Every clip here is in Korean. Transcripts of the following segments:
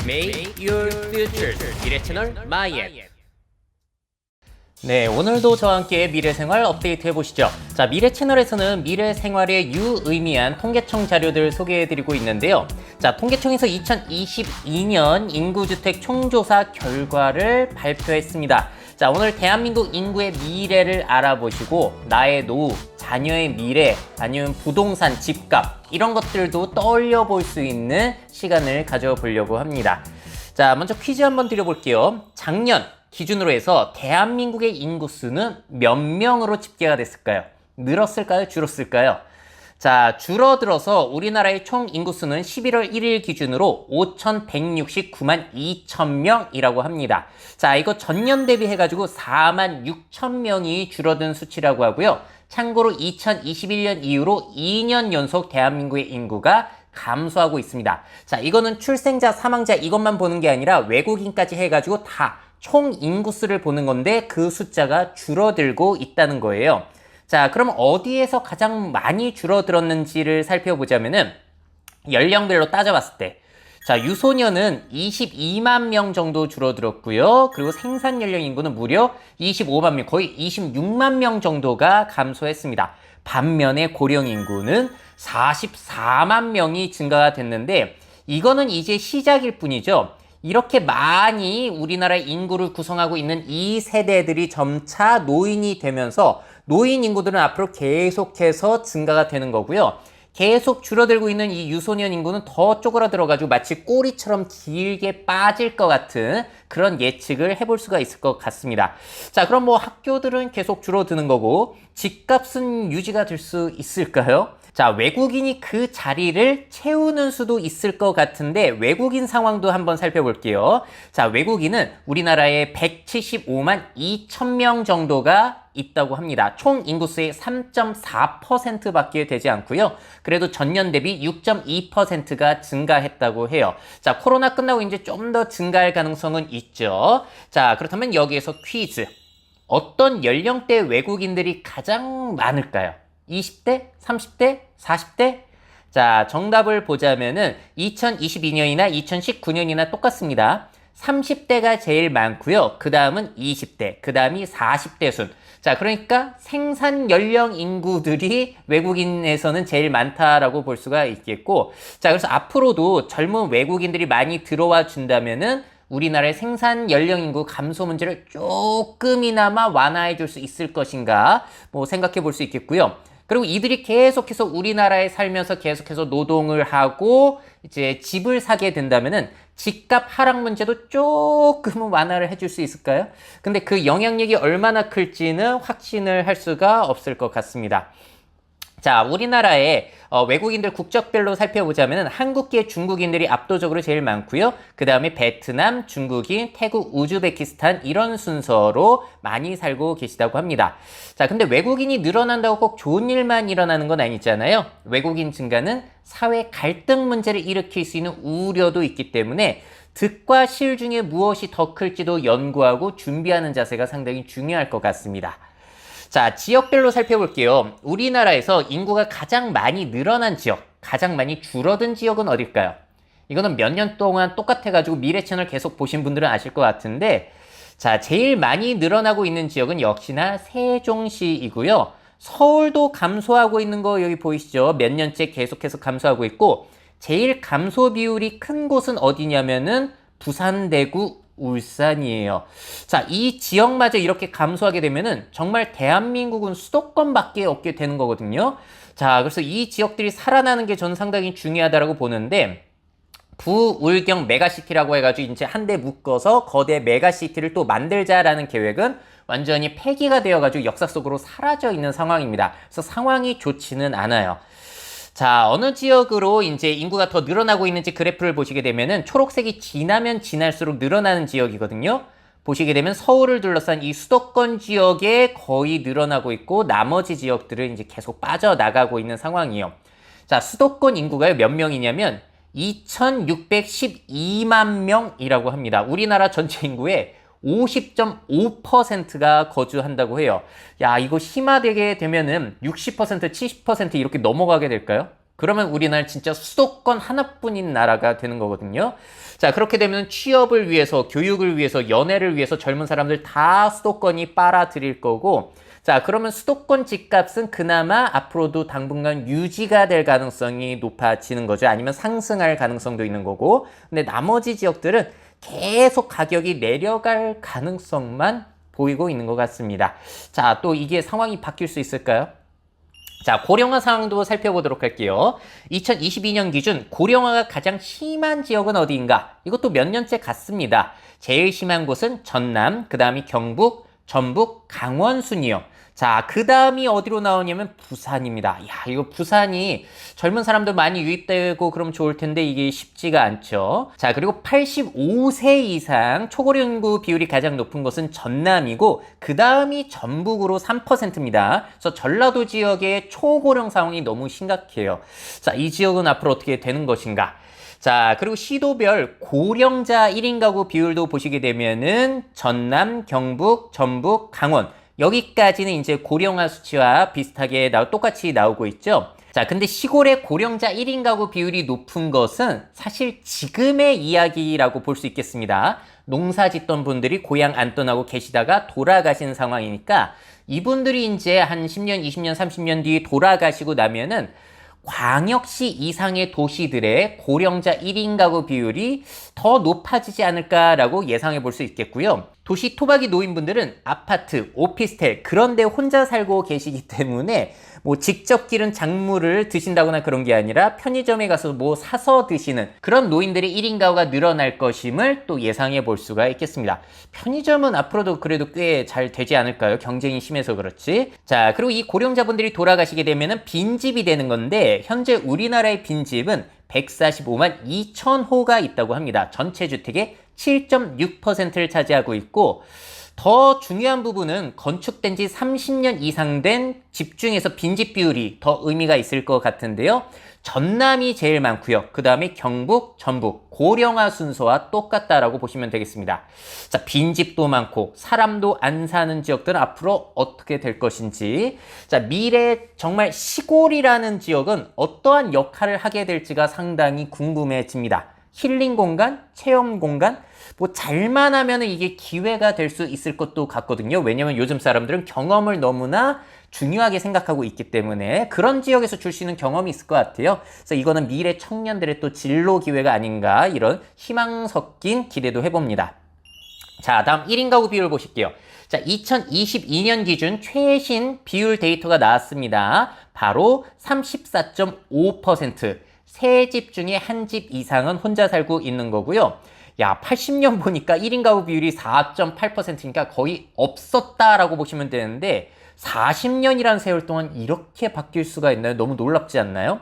Make your future 미래 채널 마이앤. 네, 오늘도 저와 함께 미래생활 업데이트 해보시죠. 자, 미래 채널에서는 미래생활에 유의미한 통계청 자료들 소개해드리고 있는데요. 자, 통계청에서 2022년 인구주택 총조사 결과를 발표했습니다. 자, 오늘 대한민국 인구의 미래를 알아보시고 나의 노후, 자녀의 미래, 아니면 부동산, 집값 이런 것들도 떠올려 볼 수 있는 시간을 가져보려고 합니다. 자, 먼저 퀴즈 한번 드려볼게요. 작년 기준으로 해서 대한민국의 인구수는 몇 명으로 집계가 됐을까요? 늘었을까요? 줄었을까요? 자, 줄어들어서 우리나라의 총 인구수는 11월 1일 기준으로 5,169만 2천 명이라고 합니다. 자, 이거 전년 대비해가지고 4만 6천 명이 줄어든 수치라고 하고요. 참고로 2021년 이후로 2년 연속 대한민국의 인구가 감소하고 있습니다. 자, 이거는 출생자, 사망자 이것만 보는 게 아니라 외국인까지 해가지고 다 총 인구수를 보는 건데 그 숫자가 줄어들고 있다는 거예요. 자, 그럼 어디에서 가장 많이 줄어들었는지를 살펴보자면은 연령별로 따져봤을 때, 자, 유소년은 22만 명 정도 줄어들었고요. 그리고 생산 연령 인구는 무려 25만 명, 거의 26만 명 정도가 감소했습니다. 반면에 고령 인구는 44만 명이 증가가 됐는데 이거는 이제 시작일 뿐이죠. 이렇게 많이 우리나라의 인구를 구성하고 있는 이 세대들이 점차 노인이 되면서 노인 인구들은 앞으로 계속해서 증가가 되는 거고요. 계속 줄어들고 있는 이 유소년 인구는 더 쪼그라들어가지고 마치 꼬리처럼 길게 빠질 것 같은 그런 예측을 해볼 수가 있을 것 같습니다. 자, 그럼 뭐 학교들은 계속 줄어드는 거고 집값은 유지가 될 수 있을까요? 자, 외국인이 그 자리를 채우는 수도 있을 것 같은데 외국인 상황도 한번 살펴볼게요. 자, 외국인은 우리나라에 175만 2천 명 정도가 있다고 합니다. 총 인구수의 3.4%밖에 되지 않고요. 그래도 전년 대비 6.2%가 증가했다고 해요. 자, 코로나 끝나고 이제 좀 더 증가할 가능성은 있죠. 자, 그렇다면 여기에서 퀴즈. 어떤 연령대 외국인들이 가장 많을까요? 20대, 30대, 40대? 자, 정답을 보자면은 2022년이나 2019년이나 똑같습니다. 30대가 제일 많고요. 그 다음은 20대, 그 다음이 40대 순. 자, 그러니까 생산 연령 인구들이 외국인에서는 제일 많다라고 볼 수가 있겠고, 자, 그래서 앞으로도 젊은 외국인들이 많이 들어와 준다면은 우리나라의 생산 연령 인구 감소 문제를 조금이나마 완화해 줄 수 있을 것인가 뭐 생각해 볼 수 있겠고요. 그리고 이들이 계속해서 우리나라에 살면서 계속해서 노동을 하고 이제 집을 사게 된다면은 집값 하락 문제도 조금은 완화를 해줄 수 있을까요? 근데 그 영향력이 얼마나 클지는 확신을 할 수가 없을 것 같습니다. 자, 우리나라의 외국인들 국적별로 살펴보자면 한국계 중국인들이 압도적으로 제일 많고요. 그 다음에 베트남, 중국인, 태국, 우즈베키스탄 이런 순서로 많이 살고 계시다고 합니다. 자, 근데 외국인이 늘어난다고 꼭 좋은 일만 일어나는 건 아니잖아요. 외국인 증가는 사회 갈등 문제를 일으킬 수 있는 우려도 있기 때문에 득과 실 중에 무엇이 더 클지도 연구하고 준비하는 자세가 상당히 중요할 것 같습니다. 자, 지역별로 살펴볼게요. 우리나라에서 인구가 가장 많이 늘어난 지역, 가장 많이 줄어든 지역은 어딜까요? 이거는 몇 년 동안 똑같아가지고 미래 채널 계속 보신 분들은 아실 것 같은데, 자, 제일 많이 늘어나고 있는 지역은 역시나 세종시이고요. 서울도 감소하고 있는 거 여기 보이시죠? 몇 년째 계속해서 감소하고 있고, 제일 감소 비율이 큰 곳은 어디냐면은 부산, 대구, 울산이에요. 자, 이 지역마저 이렇게 감소하게 되면은 정말 대한민국은 수도권밖에 없게 되는 거거든요. 자, 그래서 이 지역들이 살아나는 게 저는 상당히 중요하다고 보는데 부울경 메가시티라고 해가지고 이제 한데 묶어서 거대 메가시티를 또 만들자라는 계획은 완전히 폐기가 되어가지고 역사 속으로 사라져 있는 상황입니다. 그래서 상황이 좋지는 않아요. 자, 어느 지역으로 이제 인구가 더 늘어나고 있는지 그래프를 보시게 되면은 초록색이 지나면 지날수록 늘어나는 지역이거든요. 보시게 되면 서울을 둘러싼 이 수도권 지역에 거의 늘어나고 있고 나머지 지역들은 이제 계속 빠져나가고 있는 상황이에요. 자, 수도권 인구가 몇 명이냐면 2,612만 명이라고 합니다. 우리나라 전체 인구의 50.5%가 거주한다고 해요. 야, 이거 심화되게 되면은 60%, 70% 이렇게 넘어가게 될까요? 그러면 우리나라는 진짜 수도권 하나뿐인 나라가 되는 거거든요. 자, 그렇게 되면 취업을 위해서, 교육을 위해서, 연애를 위해서 젊은 사람들 다 수도권이 빨아들일 거고, 자, 그러면 수도권 집값은 그나마 앞으로도 당분간 유지가 될 가능성이 높아지는 거죠. 아니면 상승할 가능성도 있는 거고. 근데 나머지 지역들은 계속 가격이 내려갈 가능성만 보이고 있는 것 같습니다. 자, 또 이게 상황이 바뀔 수 있을까요? 자, 고령화 상황도 살펴보도록 할게요. 2022년 기준 고령화가 가장 심한 지역은 어디인가? 이것도 몇 년째 같습니다. 제일 심한 곳은 전남, 그 다음이 경북, 전북, 강원 순이요. 자, 그 다음이 어디로 나오냐면 부산입니다. 야, 이거 부산이 젊은 사람들 많이 유입되고 그러면 좋을 텐데 이게 쉽지가 않죠. 자, 그리고 85세 이상 초고령 인구 비율이 가장 높은 곳은 전남이고 그 다음이 전북으로 3%입니다. 그래서 전라도 지역의 초고령 상황이 너무 심각해요. 자, 이 지역은 앞으로 어떻게 되는 것인가? 자, 그리고 시도별 고령자 1인 가구 비율도 보시게 되면은 전남, 경북, 전북, 강원 여기까지는 이제 고령화 수치와 비슷하게 똑같이 나오고 있죠. 자, 근데 시골의 고령자 1인 가구 비율이 높은 것은 사실 지금의 이야기라고 볼 수 있겠습니다. 농사 짓던 분들이 고향 안 떠나고 계시다가 돌아가신 상황이니까 이분들이 이제 한 10년, 20년, 30년 뒤 돌아가시고 나면은 광역시 이상의 도시들의 고령자 1인 가구 비율이 더 높아지지 않을까라고 예상해 볼 수 있겠고요. 도시 토박이 노인분들은 아파트, 오피스텔 그런 데 혼자 살고 계시기 때문에 뭐 직접 기른 작물을 드신다거나 그런 게 아니라 편의점에 가서 뭐 사서 드시는 그런 노인들의 1인 가구가 늘어날 것임을 또 예상해 볼 수가 있겠습니다. 편의점은 앞으로도 그래도 꽤 잘 되지 않을까요? 경쟁이 심해서 그렇지. 자, 그리고 이 고령자분들이 돌아가시게 되면은 빈집이 되는 건데 현재 우리나라의 빈집은 145만 2천 호가 있다고 합니다. 전체 주택의 7.6%를 차지하고 있고 더 중요한 부분은 건축된 지 30년 이상 된 집 중에서 빈집 비율이 더 의미가 있을 것 같은데요. 전남이 제일 많고요. 그 다음에 경북, 전북, 고령화 순서와 똑같다라고 보시면 되겠습니다. 자, 빈집도 많고 사람도 안 사는 지역들은 앞으로 어떻게 될 것인지, 자, 미래 정말 시골이라는 지역은 어떠한 역할을 하게 될지가 상당히 궁금해집니다. 힐링 공간, 체험 공간, 뭐 잘만 하면 이게 기회가 될 수 있을 것도 같거든요. 왜냐면 요즘 사람들은 경험을 너무나 중요하게 생각하고 있기 때문에 그런 지역에서 줄 수 있는 경험이 있을 것 같아요. 그래서 이거는 미래 청년들의 또 진로 기회가 아닌가 이런 희망 섞인 기대도 해봅니다. 자, 다음 1인 가구 비율 보실게요. 자, 2022년 기준 최신 비율 데이터가 나왔습니다. 바로 34.5%. 세 집 중에 한 집 이상은 혼자 살고 있는 거고요. 야, 80년 보니까 1인 가구 비율이 4.8%니까 거의 없었다라고 보시면 되는데 40년이라는 세월 동안 이렇게 바뀔 수가 있나요? 너무 놀랍지 않나요?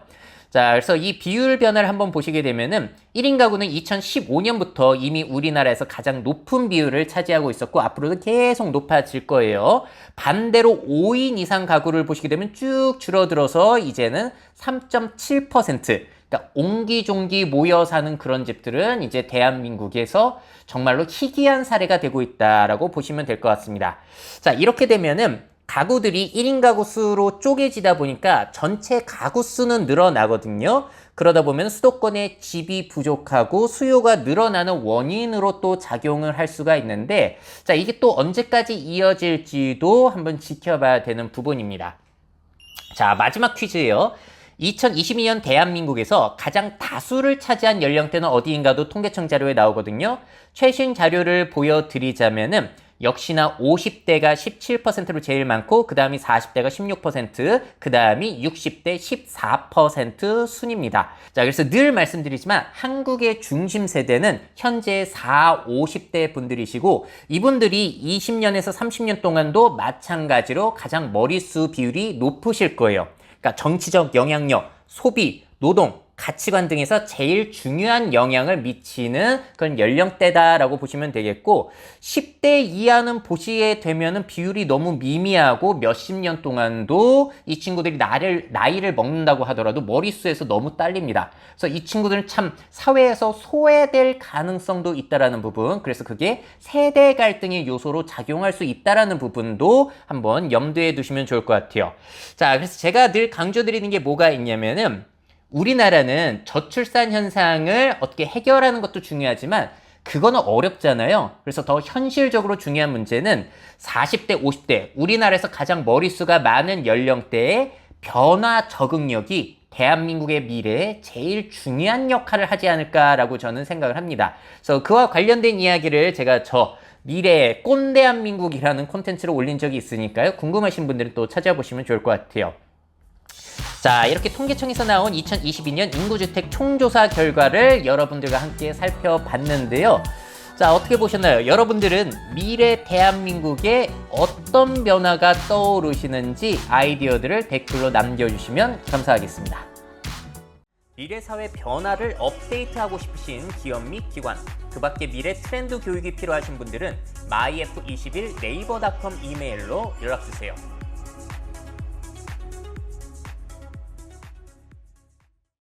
자, 그래서 이 비율 변화를 한번 보시게 되면은 1인 가구는 2015년부터 이미 우리나라에서 가장 높은 비율을 차지하고 있었고 앞으로도 계속 높아질 거예요. 반대로 5인 이상 가구를 보시게 되면 쭉 줄어들어서 이제는 3.7%. 그러니까 옹기종기 모여 사는 그런 집들은 이제 대한민국에서 정말로 희귀한 사례가 되고 있다라고 보시면 될 것 같습니다. 자, 이렇게 되면은 가구들이 1인 가구 수로 쪼개지다 보니까 전체 가구 수는 늘어나거든요. 그러다 보면 수도권에 집이 부족하고 수요가 늘어나는 원인으로 또 작용을 할 수가 있는데, 자, 이게 또 언제까지 이어질지도 한번 지켜봐야 되는 부분입니다. 자, 마지막 퀴즈예요. 2022년 대한민국에서 가장 다수를 차지한 연령대는 어디인가도 통계청 자료에 나오거든요. 최신 자료를 보여드리자면은 역시나 50대가 17%로 제일 많고 그 다음이 40대가 16%, 그 다음이 60대 14% 순입니다. 자, 그래서 늘 말씀드리지만 한국의 중심 세대는 현재 4, 50대 분들이시고 이분들이 20년에서 30년 동안도 마찬가지로 가장 머릿수 비율이 높으실 거예요. 그러니까 정치적 영향력, 소비, 노동, 가치관 등에서 제일 중요한 영향을 미치는 그런 연령대다라고 보시면 되겠고 10대 이하는 보시게 되면은 비율이 너무 미미하고 몇십 년 동안도 이 친구들이 나이를 먹는다고 하더라도 머릿수에서 너무 딸립니다. 그래서 이 친구들은 참 사회에서 소외될 가능성도 있다라는 부분, 그래서 그게 세대 갈등의 요소로 작용할 수 있다라는 부분도 한번 염두에 두시면 좋을 것 같아요. 자, 그래서 제가 늘 강조드리는 게 뭐가 있냐면은 우리나라는 저출산 현상을 어떻게 해결하는 것도 중요하지만 그거는 어렵잖아요. 그래서 더 현실적으로 중요한 문제는 40대, 50대, 우리나라에서 가장 머릿수가 많은 연령대의 변화 적응력이 대한민국의 미래에 제일 중요한 역할을 하지 않을까라고 저는 생각을 합니다. 그래서 그와 관련된 이야기를 제가 미래의 꼰대한민국이라는 콘텐츠로 올린 적이 있으니까요. 궁금하신 분들은 또 찾아보시면 좋을 것 같아요. 자, 이렇게 통계청에서 나온 2022년 인구주택 총조사 결과를 여러분들과 함께 살펴봤는데요. 자, 어떻게 보셨나요? 여러분들은 미래 대한민국에 어떤 변화가 떠오르시는지 아이디어들을 댓글로 남겨주시면 감사하겠습니다. 미래 사회 변화를 업데이트하고 싶으신 기업 및 기관, 그 밖에 미래 트렌드 교육이 필요하신 분들은 myf21 네이버닷컴 이메일로 연락주세요.